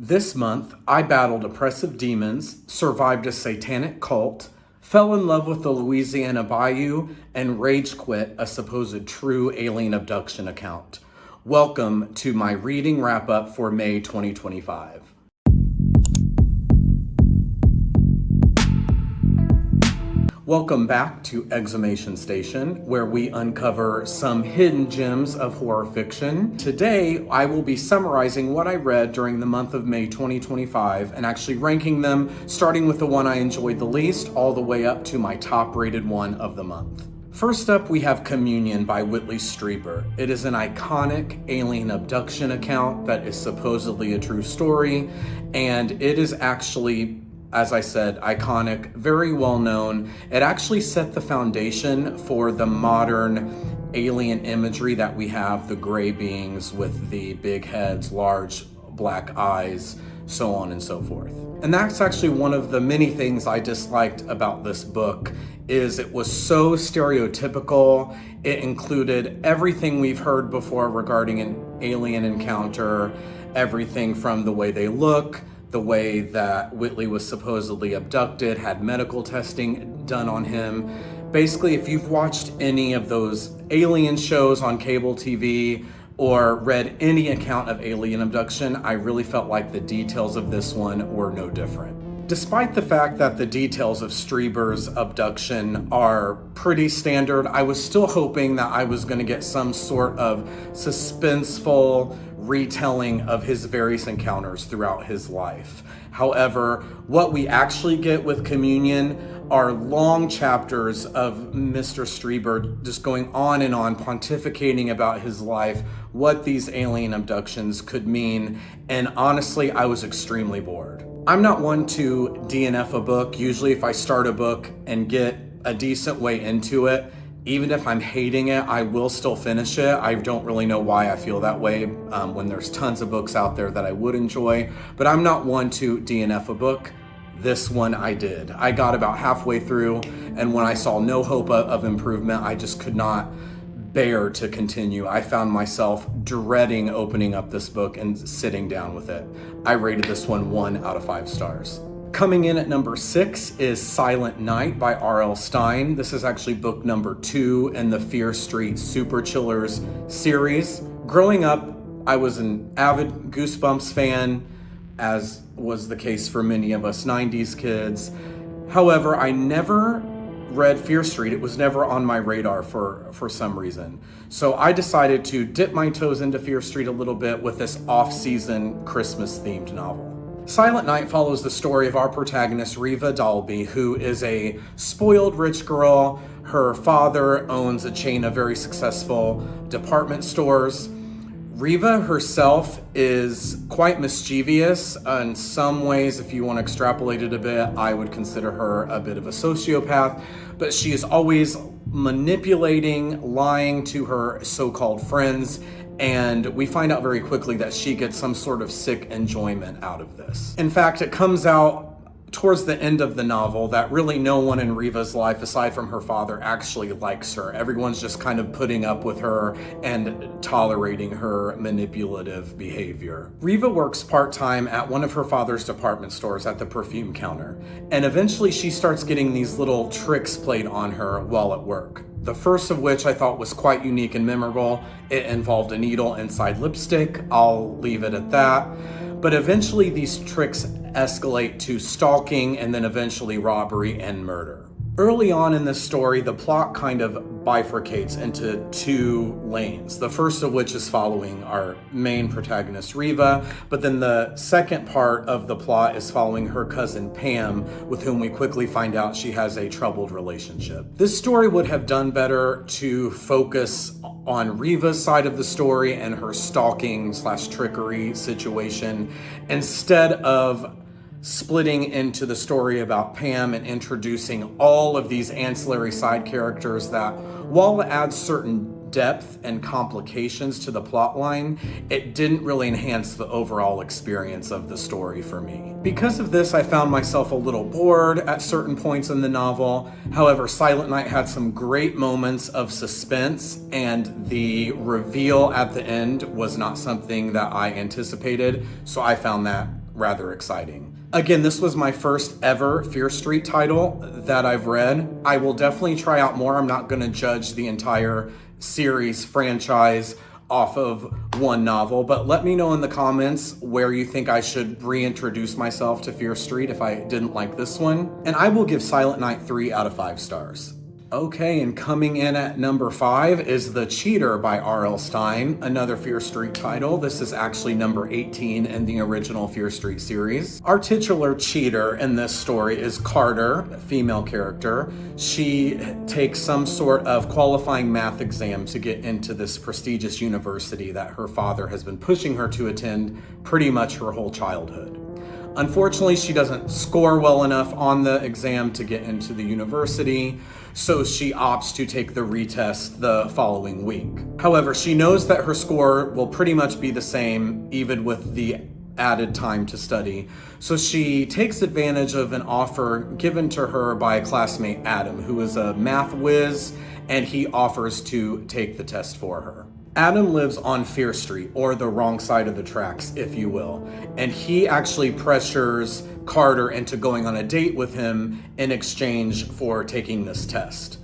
This month, I battled oppressive demons, survived a satanic cult, fell in love with the Louisiana Bayou, and rage quit a supposed true alien abduction account. Welcome to my reading wrap-up for May 2025. Welcome back to Exhumation Station, where we uncover some hidden gems of horror fiction. Today, I will be summarizing what I read during the month of May 2025 and actually ranking them, starting with the one I enjoyed the least, all the way up to my top-rated one of the month. First up, we have Communion by Whitley Strieber. It is an iconic alien abduction account that is supposedly a true story, and it is actually, as I said, iconic, very well known. It actually set the foundation for the modern alien imagery that we have, the gray beings with the big heads, large black eyes, so on and so forth. And that's actually one of the many things I disliked about this book, is it was so stereotypical. It included everything we've heard before regarding an alien encounter, everything from the way they look, the way that Whitley was supposedly abducted, had medical testing done on him. Basically, if you've watched any of those alien shows on cable TV or read any account of alien abduction, I really felt like the details of this one were no different. Despite the fact that the details of Strieber's abduction are pretty standard, I was still hoping that I was going to get some sort of suspenseful retelling of his various encounters throughout his life. However, what we actually get with Communion are long chapters of Mr. Strieber just going on and on, pontificating about his life, what these alien abductions could mean, and honestly, I was extremely bored. I'm not one to DNF a book. Usually if I start a book and get a decent way into it, even if I'm hating it, I will still finish it. I don't really know why I feel that way when there's tons of books out there that I would enjoy, but I'm not one to DNF a book. This one I did. I got about halfway through, and when I saw no hope of improvement, I just could not bear to continue. I found myself dreading opening up this book and sitting down with it. I rated this one 1 out of 5 stars. Coming in at number 6 is Silent Night by R.L. Stine. This is actually book number 2 in the Fear Street Super Chillers series. Growing up, I was an avid Goosebumps fan, as was the case for many of us 90s kids. However, I never read Fear Street. It was never on my radar for some reason. So I decided to dip my toes into Fear Street a little bit with this off-season Christmas-themed novel. Silent Night follows the story of our protagonist, Reva Dalby, who is a spoiled rich girl. Her father owns a chain of very successful department stores. Reva herself is quite mischievous. In some ways, if you want to extrapolate it a bit, I would consider her a bit of a sociopath, but she is always manipulating, lying to her so-called friends, and we find out very quickly that she gets some sort of sick enjoyment out of this. In fact, it comes out towards the end of the novel that really no one in Reva's life, aside from her father, actually likes her. Everyone's just kind of putting up with her and tolerating her manipulative behavior. Reva works part-time at one of her father's department stores at the perfume counter, and eventually she starts getting these little tricks played on her while at work. The first of which I thought was quite unique and memorable. It involved a needle inside lipstick. I'll leave it at that. But eventually these tricks escalate to stalking and then eventually robbery and murder. Early on in this story, the plot kind of bifurcates into 2 lanes. The first of which is following our main protagonist, Reva, but then the second part of the plot is following her cousin, Pam, with whom we quickly find out she has a troubled relationship. This story would have done better to focus on Reva's side of the story and her stalking/trickery situation, instead of splitting into the story about Pam and introducing all of these ancillary side characters that, while it adds certain depth and complications to the plot line, it didn't really enhance the overall experience of the story for me. Because of this, I found myself a little bored at certain points in the novel. However, Silent Night had some great moments of suspense, and the reveal at the end was not something that I anticipated, so I found that rather exciting. Again, this was my first ever Fear Street title that I've read. I will definitely try out more. I'm not going to judge the entire series franchise off of one novel, but let me know in the comments where you think I should reintroduce myself to Fear Street if I didn't like this one. And I will give Silent Night 3 out of 5 stars. Okay, and coming in at number 5 is The Cheater by R.L. Stine, another Fear Street title. This is actually number 18 in the original Fear Street series. Our titular cheater in this story is Carter, a female character. She takes some sort of qualifying math exam to get into this prestigious university that her father has been pushing her to attend pretty much her whole childhood. Unfortunately, she doesn't score well enough on the exam to get into the university, so she opts to take the retest the following week. However, she knows that her score will pretty much be the same, even with the added time to study, so she takes advantage of an offer given to her by a classmate, Adam, who is a math whiz, and he offers to take the test for her. Adam lives on Fear Street, or the wrong side of the tracks, if you will, and he actually pressures Carter into going on a date with him in exchange for taking this test.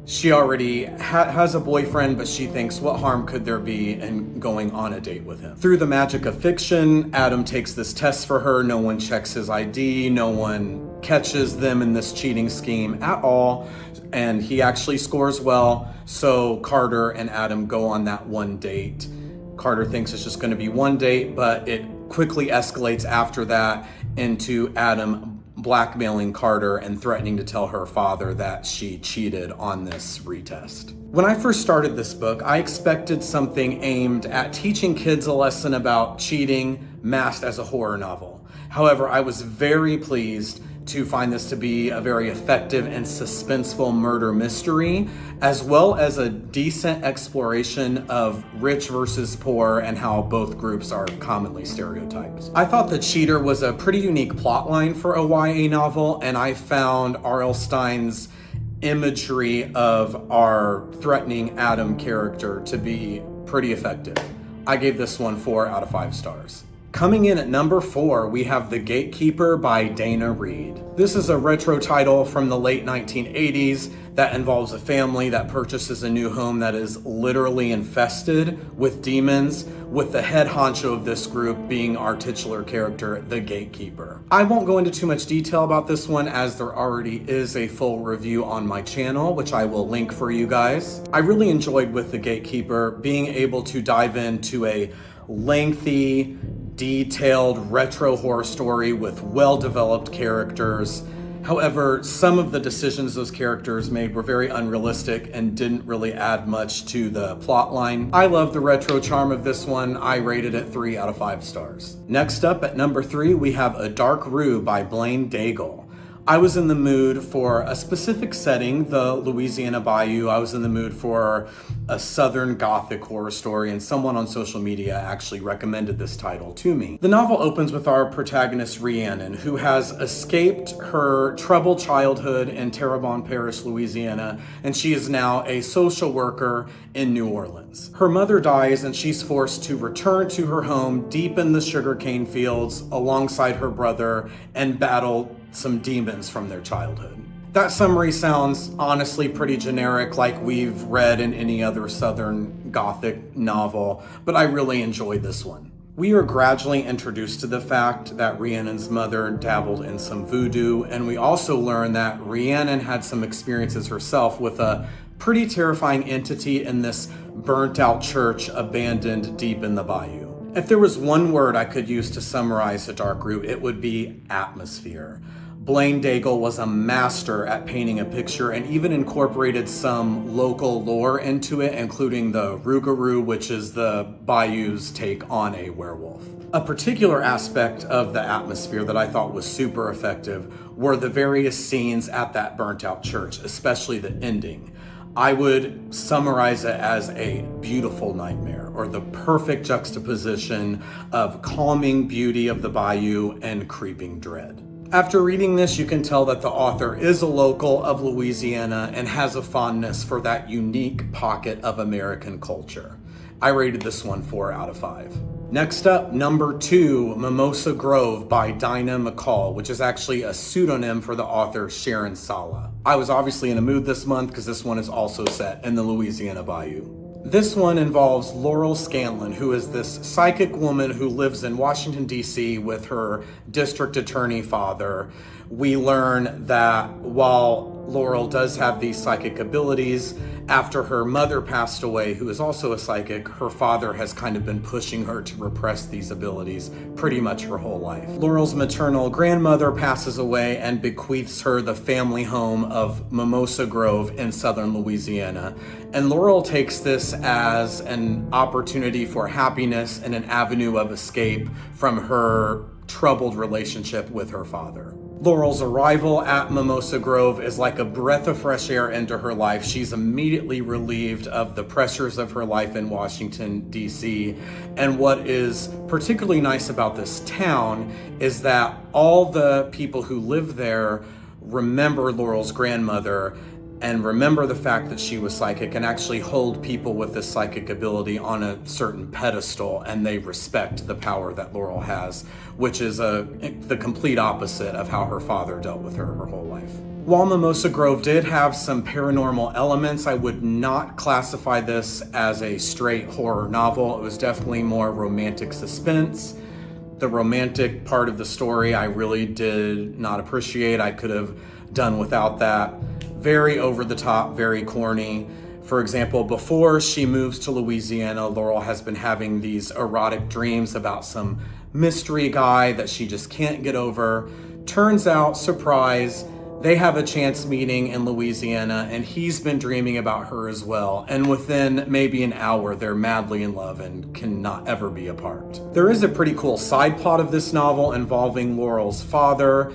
She already has a boyfriend, but she thinks, what harm could there be in going on a date with him? Through the magic of fiction, Adam takes this test for her. No one checks his ID, no one catches them in this cheating scheme at all, and he actually scores well, so Carter and Adam go on that one date. Carter thinks it's just going to be one date, but it quickly escalates after that into Adam blackmailing Carter and threatening to tell her father that she cheated on this retest. When I first started this book, I expected something aimed at teaching kids a lesson about cheating masked as a horror novel. However, I was very pleased to find this to be a very effective and suspenseful murder mystery, as well as a decent exploration of rich versus poor and how both groups are commonly stereotyped. I thought The Cheater was a pretty unique plotline for a YA novel, and I found R.L. Stine's imagery of our threatening Adam character to be pretty effective. I gave this one 4 out of 5 stars. Coming in at number 4, we have The Gatekeeper by Dinah Reed. This is a retro title from the late 1980s that involves a family that purchases a new home that is literally infested with demons, with the head honcho of this group being our titular character, the Gatekeeper. I won't go into too much detail about this one, as there already is a full review on my channel, which I will link for you guys. I really enjoyed with The Gatekeeper being able to dive into a lengthy, detailed retro horror story with well-developed characters. However, some of the decisions those characters made were very unrealistic and didn't really add much to the plot line. I love the retro charm of this one. I rated it 3 out of 5 stars. Next up at number 3, we have A Dark Roux by Blaine Daigle. I was in the mood for a specific setting, the Louisiana Bayou. I was in the mood for a southern gothic horror story, and someone on social media actually recommended this title to me. The novel opens with our protagonist, Rhiannon, who has escaped her troubled childhood in Terrebonne Parish, Louisiana, and she is now a social worker in New Orleans. Her mother dies, and she's forced to return to her home deep in the sugarcane fields alongside her brother and battle some demons from their childhood. That summary sounds honestly pretty generic, like we've read in any other Southern Gothic novel, but I really enjoyed this one. We are gradually introduced to the fact that Rhiannon's mother dabbled in some voodoo, and we also learn that Rhiannon had some experiences herself with a pretty terrifying entity in this burnt-out church abandoned deep in the bayou. If there was one word I could use to summarize The Dark Roux, it would be atmosphere. Blaine Daigle was a master at painting a picture and even incorporated some local lore into it, including the Rougarou, which is the Bayou's take on a werewolf. A particular aspect of the atmosphere that I thought was super effective were the various scenes at that burnt out church, especially the ending. I would summarize it as a beautiful nightmare, or the perfect juxtaposition of calming beauty of the bayou and creeping dread. After reading this, you can tell that the author is a local of Louisiana and has a fondness for that unique pocket of American culture. I rated this one 4 out of 5. Next up, number 2, Mimosa Grove by Dinah McCall, which is actually a pseudonym for the author Sharon Sala. I was obviously in a mood this month because this one is also set in the Louisiana Bayou. This one involves Laurel Scanlon, who is this psychic woman who lives in Washington, D.C. with her district attorney father. We learn that while Laurel does have these psychic abilities, after her mother passed away, who is also a psychic, her father has kind of been pushing her to repress these abilities pretty much her whole life. Laurel's maternal grandmother passes away and bequeaths her the family home of Mimosa Grove in southern Louisiana. And Laurel takes this as an opportunity for happiness and an avenue of escape from her troubled relationship with her father. Laurel's arrival at Mimosa Grove is like a breath of fresh air into her life. She's immediately relieved of the pressures of her life in Washington, D.C. And what is particularly nice about this town is that all the people who live there remember Laurel's grandmother and remember the fact that she was psychic and actually hold people with this psychic ability on a certain pedestal, and they respect the power that Laurel has, which is the complete opposite of how her father dealt with her whole life. While Mimosa Grove did have some paranormal elements, I would not classify this as a straight horror novel. It was definitely more romantic suspense. The romantic part of the story I really did not appreciate. I could have done without that. Very over the top, very corny. For example, before she moves to Louisiana, Laurel has been having these erotic dreams about some mystery guy that she just can't get over. Turns out, surprise, they have a chance meeting in Louisiana and he's been dreaming about her as well. And within maybe an hour, they're madly in love and cannot ever be apart. There is a pretty cool side plot of this novel involving Laurel's father.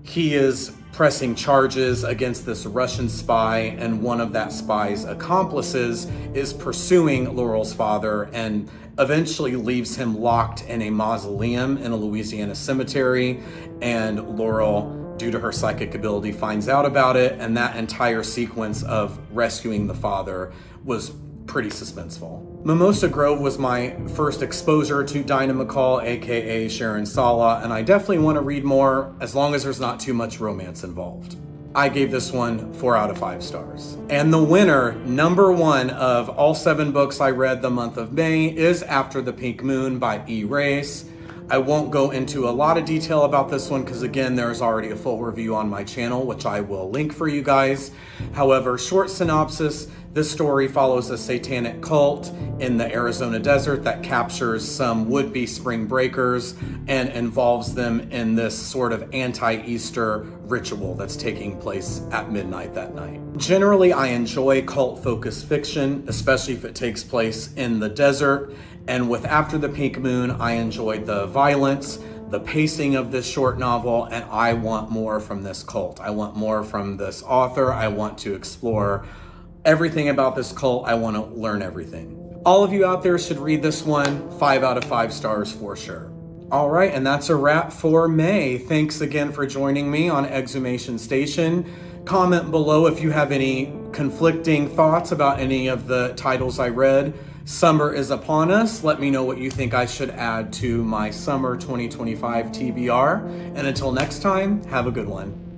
He is pressing charges against this Russian spy, and one of that spy's accomplices is pursuing Laurel's father and eventually leaves him locked in a mausoleum in a Louisiana cemetery. And Laurel, due to her psychic ability, finds out about it, and that entire sequence of rescuing the father was pretty suspenseful. Mimosa Grove was my first exposure to Dinah McCall, aka Sharon Sala, and I definitely want to read more as long as there's not too much romance involved. I gave this one 4 out of 5 stars. And the winner, number 1 of all 7 books I read the month of May, is After the Pink Moon by Reyes. I won't go into a lot of detail about this one because, again, there's already a full review on my channel, which I will link for you guys. However, short synopsis, this story follows a satanic cult in the Arizona desert that captures some would-be spring breakers and involves them in this sort of anti-Easter ritual that's taking place at midnight that night. Generally, I enjoy cult-focused fiction, especially if it takes place in the desert. And with After the Pink Moon, I enjoyed the violence, the pacing of this short novel, and I want more from this cult. I want more from this author. I want to explore everything about this cult. I want to learn everything. All of you out there should read this one. 5 out of 5 stars for sure. All right, and that's a wrap for May. Thanks again for joining me on Exhumation Station. Comment below if you have any conflicting thoughts about any of the titles I read. Summer is upon us. Let me know what you think I should add to my summer 2025 TBR. And until next time, have a good one.